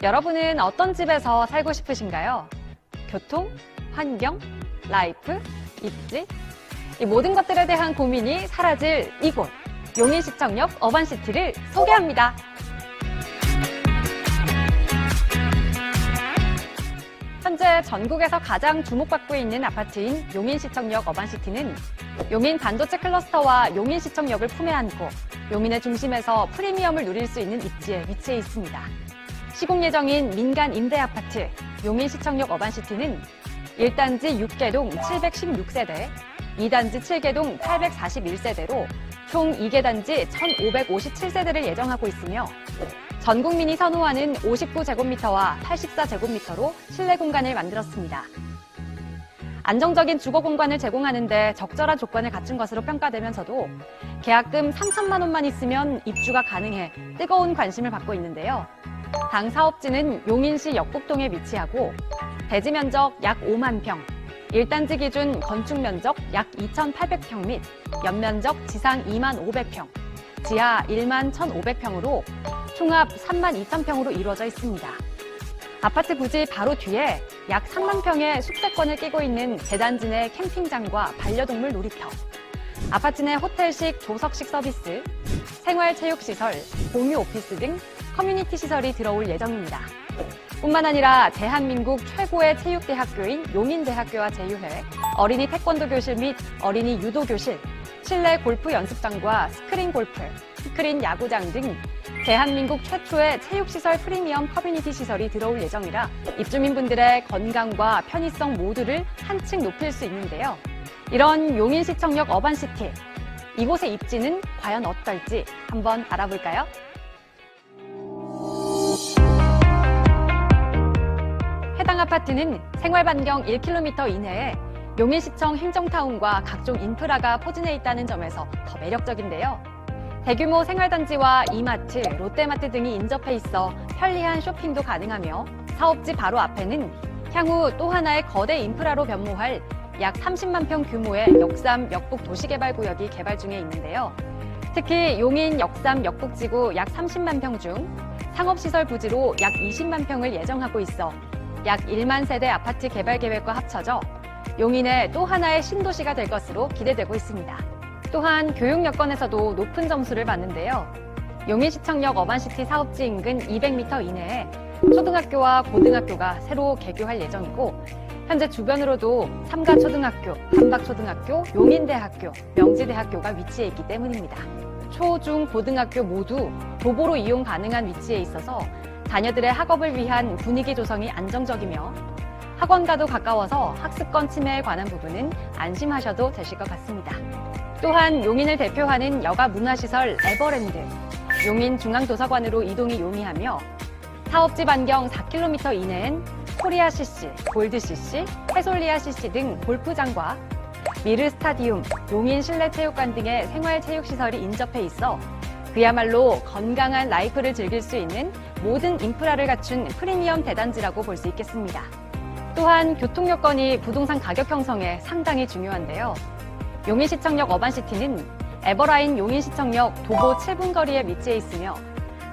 여러분은 어떤 집에서 살고 싶으신가요? 교통, 환경, 라이프, 입지? 이 모든 것들에 대한 고민이 사라질 이곳, 용인시청역 어반시티를 소개합니다. 현재 전국에서 가장 주목받고 있는 아파트인 용인시청역 어반시티는 용인 반도체 클러스터와 용인시청역을 품에 안고 용인의 중심에서 프리미엄을 누릴 수 있는 입지에 위치해 있습니다. 시공 예정인 민간 임대 아파트 용인시청역 어반시티는 1단지 6개동 716세대, 2단지 7개동 841세대로 총 2개 단지 1,557세대를 예정하고 있으며 전 국민이 선호하는 59제곱미터와 84제곱미터로 실내 공간을 만들었습니다. 안정적인 주거 공간을 제공하는 데 적절한 조건을 갖춘 것으로 평가되면서도 계약금 3천만 원만 있으면 입주가 가능해 뜨거운 관심을 받고 있는데요. 당 사업지는 용인시 역북동에 위치하고 대지 면적 약 5만 평, 1단지 기준 건축 면적 약 2,800평 및 연면적 지상 2만 500평, 지하 1만 1,500평으로 총합 3만 2,000평으로 이루어져 있습니다. 아파트 부지 바로 뒤에 약 3만 평의 숙박권을 끼고 있는 재단지 내 캠핑장과 반려동물 놀이터, 아파트 내 호텔식 조석식 서비스, 생활체육시설, 공유 오피스 등 커뮤니티 시설이 들어올 예정입니다. 뿐만 아니라 대한민국 최고의 체육대학교인 용인대학교와 제휴해 어린이 태권도 교실 및 어린이 유도 교실, 실내 골프 연습장과 스크린 골프, 스크린 야구장 등 대한민국 최초의 체육시설 프리미엄 커뮤니티 시설이 들어올 예정이라 입주민분들의 건강과 편의성 모두를 한층 높일 수 있는데요. 이런 용인시청역 어반시티, 이곳의 입지는 과연 어떨지 한번 알아볼까요? 해당 아파트는 생활반경 1km 이내에 용인시청 행정타운과 각종 인프라가 포진해 있다는 점에서 더 매력적인데요. 대규모 생활단지와 이마트, 롯데마트 등이 인접해 있어 편리한 쇼핑도 가능하며 사업지 바로 앞에는 향후 또 하나의 거대 인프라로 변모할 약 30만 평 규모의 역삼 역북 도시개발구역이 개발 중에 있는데요. 특히 용인 역삼 역북지구 약 30만 평 중 상업시설 부지로 약 20만 평을 예정하고 있어 약 1만 세대 아파트 개발 계획과 합쳐져 용인의 또 하나의 신도시가 될 것으로 기대되고 있습니다. 또한 교육 여건에서도 높은 점수를 받는데요. 용인시청역 어반시티 사업지 인근 200m 이내에 초등학교와 고등학교가 새로 개교할 예정이고 현재 주변으로도 삼가초등학교, 한박초등학교, 용인대학교, 명지대학교가 위치해 있기 때문입니다. 초, 중, 고등학교 모두 도보로 이용 가능한 위치에 있어서 자녀들의 학업을 위한 분위기 조성이 안정적이며 학원과도 가까워서 학습권 침해에 관한 부분은 안심하셔도 되실 것 같습니다. 또한 용인을 대표하는 여가 문화시설 에버랜드, 용인중앙도서관으로 이동이 용이하며 사업지 반경 4km 이내엔 코리아 CC, 골드 CC, 해솔리아 CC 등 골프장과 미르 스타디움, 용인 실내체육관 등의 생활체육시설이 인접해 있어 그야말로 건강한 라이프를 즐길 수 있는 모든 인프라를 갖춘 프리미엄 대단지라고 볼 수 있겠습니다. 또한 교통 여건이 부동산 가격 형성에 상당히 중요한데요. 용인시청역 어반시티는 에버라인 용인시청역 도보 7분 거리에 위치해 있으며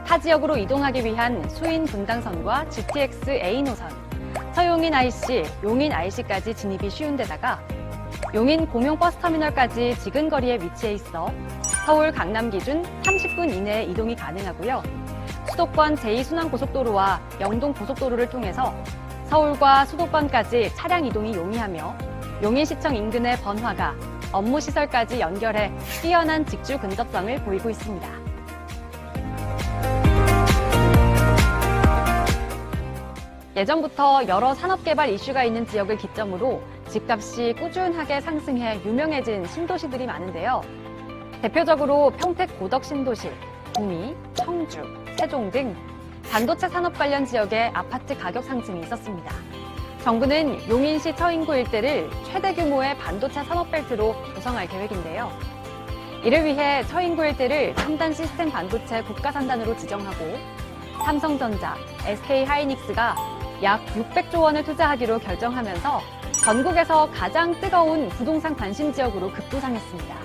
타 지역으로 이동하기 위한 수인 분당선과 GTX A 노선, 서용인 IC, 용인 IC까지 진입이 쉬운 데다가 용인 공용버스터미널까지 지근거리에 위치해 있어 서울 강남 기준 30분 이내에 이동이 가능하고요. 수도권 제2순환고속도로와 영동고속도로를 통해서 서울과 수도권까지 차량 이동이 용이하며 용인시청 인근의 번화가, 업무시설까지 연결해 뛰어난 직주 근접성을 보이고 있습니다. 예전부터 여러 산업개발 이슈가 있는 지역을 기점으로 집값이 꾸준하게 상승해 유명해진 신도시들이 많은데요. 대표적으로 평택 고덕 신도시, 구미, 청주, 세종 등 반도체 산업 관련 지역의 아파트 가격 상승이 있었습니다. 정부는 용인시 처인구 일대를 최대 규모의 반도체 산업벨트로 조성할 계획인데요. 이를 위해 처인구 일대를 첨단 시스템 반도체 국가산단으로 지정하고 삼성전자, SK하이닉스가 약 600조 원을 투자하기로 결정하면서 전국에서 가장 뜨거운 부동산 관심 지역으로 급부상했습니다.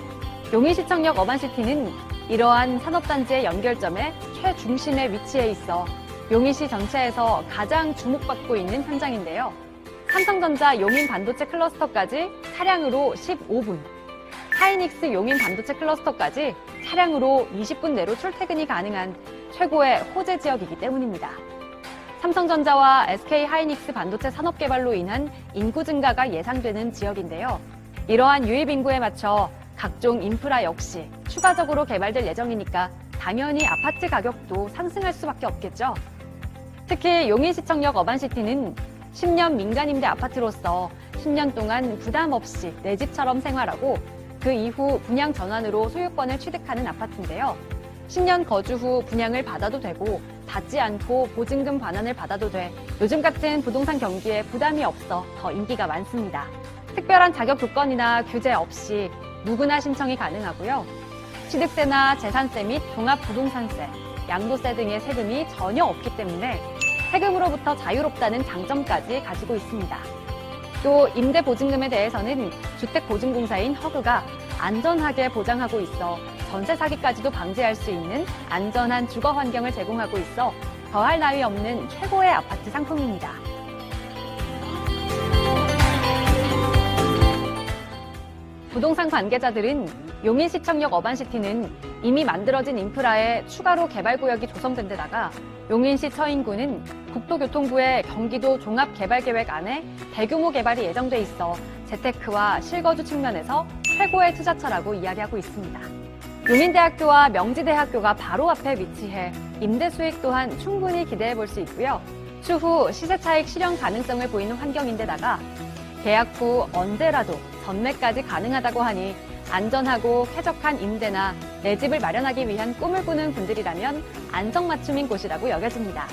용인시청역 어반시티는 이러한 산업단지의 연결점에 최중심에 위치해 있어 용인시 전체에서 가장 주목받고 있는 현장인데요. 삼성전자 용인 반도체 클러스터까지 차량으로 15분, 하이닉스 용인 반도체 클러스터까지 차량으로 20분 내로 출퇴근이 가능한 최고의 호재 지역이기 때문입니다. 삼성전자와 SK 하이닉스 반도체 산업 개발로 인한 인구 증가가 예상되는 지역인데요. 이러한 유입 인구에 맞춰 각종 인프라 역시 추가적으로 개발될 예정이니까 당연히 아파트 가격도 상승할 수밖에 없겠죠. 특히 용인시청역 어반시티는 10년 민간임대 아파트로서 10년 동안 부담 없이 내 집처럼 생활하고 그 이후 분양 전환으로 소유권을 취득하는 아파트인데요. 10년 거주 후 분양을 받아도 되고 닫지 않고 보증금 반환을 받아도 돼 요즘 같은 부동산 경기에 부담이 없어 더 인기가 많습니다. 특별한 자격 조건이나 규제 없이 누구나 신청이 가능하고요. 취득세나 재산세 및 종합부동산세, 양도세 등의 세금이 전혀 없기 때문에 세금으로부터 자유롭다는 장점까지 가지고 있습니다. 또 임대보증금에 대해서는 주택보증공사인 허그가 안전하게 보장하고 있어 전세 사기까지도 방지할 수 있는 안전한 주거 환경을 제공하고 있어 더할 나위 없는 최고의 아파트 상품입니다. 부동산 관계자들은 용인시청역 어반시티는 이미 만들어진 인프라에 추가로 개발구역이 조성된 데다가 용인시 처인구는 국토교통부의 경기도 종합개발계획 안에 대규모 개발이 예정돼 있어 재테크와 실거주 측면에서 최고의 투자처라고 이야기하고 있습니다. 용인대학교와 명지대학교가 바로 앞에 위치해 임대 수익 또한 충분히 기대해 볼 수 있고요. 추후 시세 차익 실현 가능성을 보이는 환경인데다가 계약 후 언제라도 전매까지 가능하다고 하니 안전하고 쾌적한 임대나 내 집을 마련하기 위한 꿈을 꾸는 분들이라면 안성맞춤인 곳이라고 여겨집니다.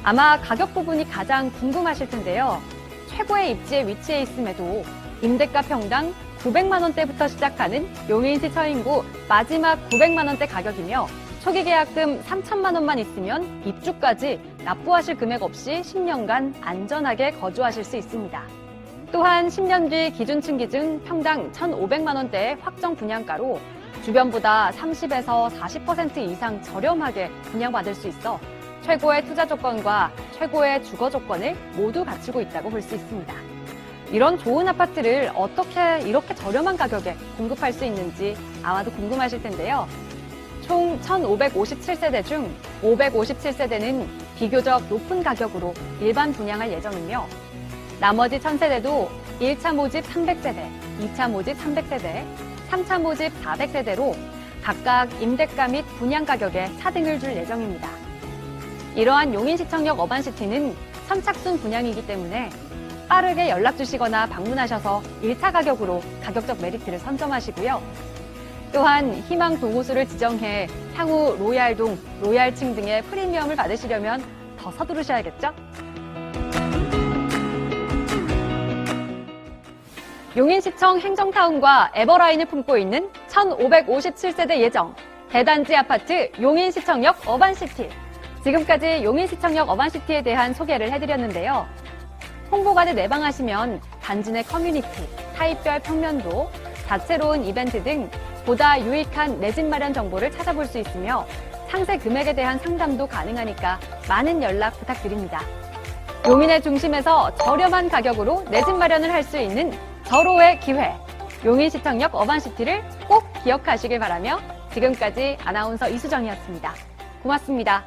아마 가격 부분이 가장 궁금하실 텐데요. 최고의 입지에 위치해 있음에도 임대가 평당 900만 원대부터 시작하는 용인시 처인구 마지막 900만 원대 가격이며 초기 계약금 3천만 원만 있으면 입주까지 납부하실 금액 없이 10년간 안전하게 거주하실 수 있습니다. 또한 10년 뒤 기준층 기준 평당 1,500만 원대의 확정 분양가로 주변보다 30에서 40% 이상 저렴하게 분양받을 수 있어 최고의 투자 조건과 최고의 주거 조건을 모두 갖추고 있다고 볼 수 있습니다. 이런 좋은 아파트를 어떻게 이렇게 저렴한 가격에 공급할 수 있는지 아마도 궁금하실 텐데요. 총 1,557세대 중 557세대는 비교적 높은 가격으로 일반 분양할 예정이며 나머지 1,000세대도 1차 모집 300세대, 2차 모집 300세대, 3차 모집 400세대로 각각 임대가 및 분양 가격에 차등을 줄 예정입니다. 이러한 용인시청역 어반시티는 선착순 분양이기 때문에 빠르게 연락 주시거나 방문하셔서 1차 가격으로 가격적 메리트를 선점하시고요. 또한 희망 동호수를 지정해 향후 로얄동, 로얄층 등의 프리미엄을 받으시려면 더 서두르셔야겠죠? 용인시청 행정타운과 에버라인을 품고 있는 1,557세대 예정 대단지 아파트 용인시청역 어반시티. 지금까지 용인시청역 어반시티에 대한 소개를 해드렸는데요. 홍보관에 내방하시면 단지 내 커뮤니티, 타입별 평면도, 다채로운 이벤트 등 보다 유익한 내 집 마련 정보를 찾아볼 수 있으며 상세 금액에 대한 상담도 가능하니까 많은 연락 부탁드립니다. 용인의 중심에서 저렴한 가격으로 내 집 마련을 할 수 있는 절호의 기회, 용인시청역 어반시티를 꼭 기억하시길 바라며 지금까지 아나운서 이수정이었습니다. 고맙습니다.